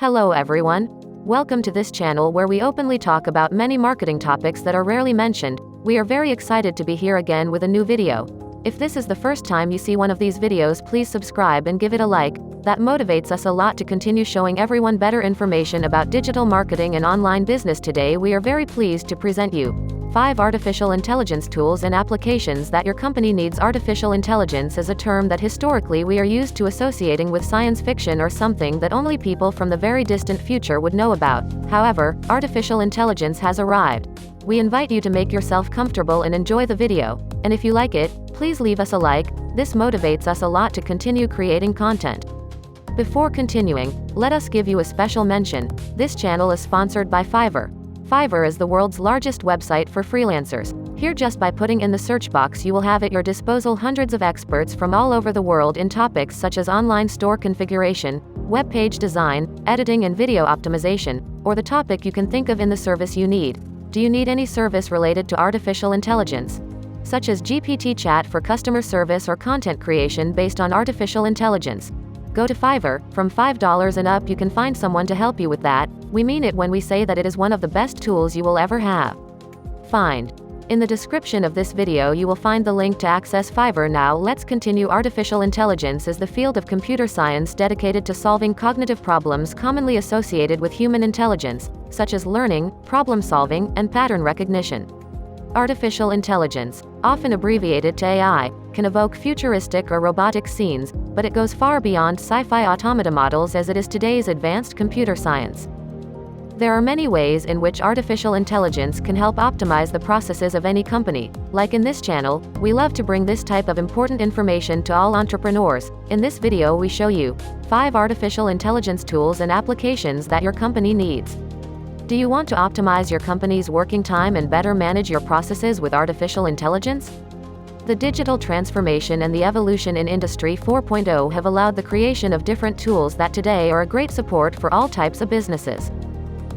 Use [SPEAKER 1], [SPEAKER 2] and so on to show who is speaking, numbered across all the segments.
[SPEAKER 1] Hello everyone. Welcome to this channel where we openly talk about many marketing topics that are rarely mentioned. We are very excited to be here again with a new video. If this is the first time you see one of these videos, please subscribe and give it a like. That motivates us a lot to continue showing everyone better information about digital marketing and online business. Today we are very pleased to present you 5 artificial intelligence tools and applications that your company needs. Artificial intelligence is a term that historically we are used to associating with science fiction or something that only people from the very distant future would know about. However, artificial intelligence has arrived. We invite you to make yourself comfortable and enjoy the video. And if you like it, please leave us a like. This motivates us a lot to continue creating content. Before continuing, let us give you a special mention. This channel is sponsored by Fiverr. Fiverr is the world's largest website for freelancers. Here, just by putting in the search box, you will have at your disposal hundreds of experts from all over the world in topics such as online store configuration, web page design, editing and video optimization, or the topic you can think of in the service you need. Do you need any service related to artificial intelligence? Such as GPT chat for customer service or content creation based on artificial intelligence? Go to Fiverr. From $5 and up you can find someone to help you with that. We mean it when we say that it is one of the best tools you will ever have. Find. In the description of this video you will find the link to access Fiverr. Now let's continue. Artificial intelligence is the field of computer science dedicated to solving cognitive problems commonly associated with human intelligence, such as learning, problem solving, and pattern recognition. Artificial intelligence, often abbreviated to AI, can evoke futuristic or robotic scenes, but it goes far beyond sci-fi automata models as it is today's advanced computer science. There are many ways in which artificial intelligence can help optimize the processes of any company. Like in this channel, we love to bring this type of important information to all entrepreneurs. In this video we show you 5 artificial intelligence tools and applications that your company needs. Do you want to optimize your company's working time and better manage your processes with artificial intelligence? The digital transformation and the evolution in Industry 4.0 have allowed the creation of different tools that today are a great support for all types of businesses.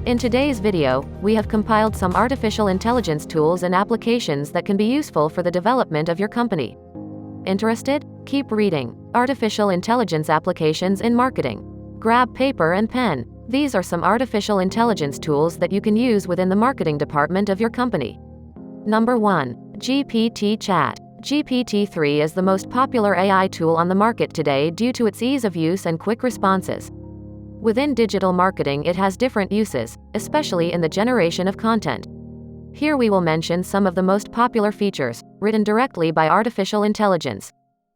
[SPEAKER 1] In today's video, we have compiled some artificial intelligence tools and applications that can be useful for the development of your company. Interested? Keep reading. Artificial intelligence applications in marketing. Grab paper and pen. These are some artificial intelligence tools that you can use within the marketing department of your company. Number 1. GPT Chat. GPT-3 is the most popular AI tool on the market today due to its ease of use and quick responses. Within digital marketing it has different uses, especially in the generation of content. Here we will mention some of the most popular features, written directly by artificial intelligence.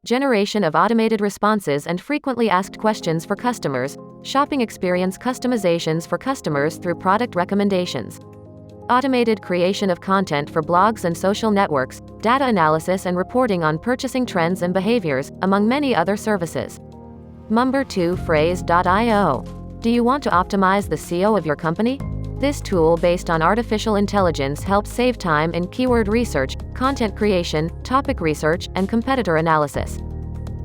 [SPEAKER 1] Generation of automated responses and frequently asked questions for customers, shopping experience customizations for customers through product recommendations. Automated creation of content for blogs and social networks, data analysis and reporting on purchasing trends and behaviors, among many other services. Number 2. Phrase.io. Do you want to optimize the SEO of your company? This tool based on artificial intelligence helps save time in keyword research, content creation, topic research, and competitor analysis.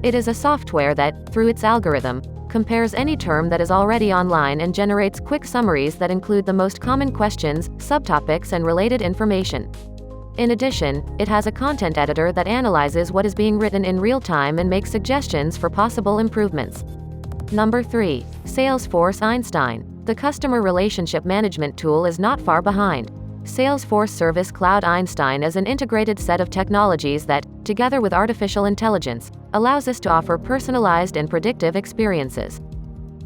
[SPEAKER 1] It is a software that, through its algorithm, compares any term that is already online and generates quick summaries that include the most common questions, subtopics, and related information. In addition, it has a content editor that analyzes what is being written in real time and makes suggestions for possible improvements. Number 3. Salesforce Einstein. The customer relationship management tool is not far behind. Salesforce Service Cloud Einstein is an integrated set of technologies that, together with artificial intelligence, allows us to offer personalized and predictive experiences.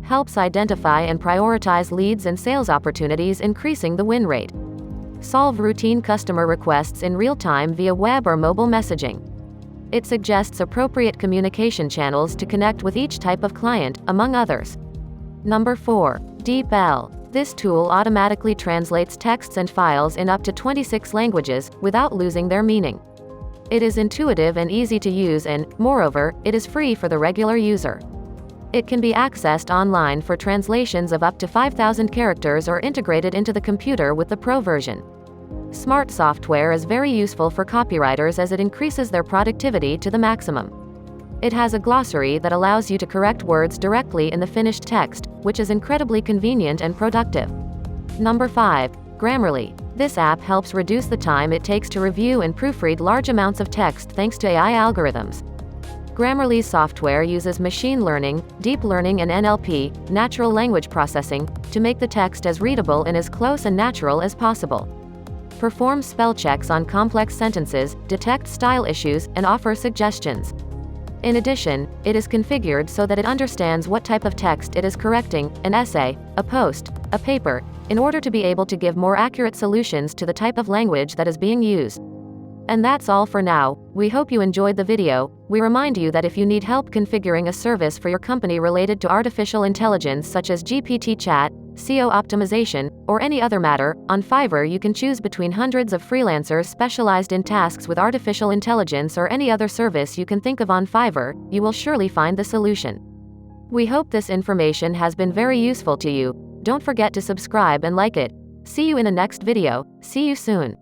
[SPEAKER 1] Helps identify and prioritize leads and sales opportunities, increasing the win rate. Solve routine customer requests in real time via web or mobile messaging. It suggests appropriate communication channels to connect with each type of client, among others. Number 4. DeepL. This tool automatically translates texts and files in up to 26 languages, without losing their meaning. It is intuitive and easy to use and, moreover, it is free for the regular user. It can be accessed online for translations of up to 5,000 characters or integrated into the computer with the Pro version. Smart software is very useful for copywriters as it increases their productivity to the maximum. It has a glossary that allows you to correct words directly in the finished text, which is incredibly convenient and productive. Number 5. Grammarly. This app helps reduce the time it takes to review and proofread large amounts of text thanks to AI algorithms. Grammarly's software uses machine learning, deep learning and NLP, natural language processing, to make the text as readable and as close and natural as possible. Perform spell checks on complex sentences, detect style issues, and offer suggestions. In addition, it is configured so that it understands what type of text it is correcting, an essay, a post, a paper, in order to be able to give more accurate solutions to the type of language that is being used. And that's all for now. We hope you enjoyed the video. We remind you that if you need help configuring a service for your company related to artificial intelligence such as GPT chat, SEO optimization, or any other matter, on Fiverr you can choose between hundreds of freelancers specialized in tasks with artificial intelligence or any other service you can think of on Fiverr. You will surely find the solution. We hope this information has been very useful to you. Don't forget to subscribe and like it. See you in the next video. See you soon.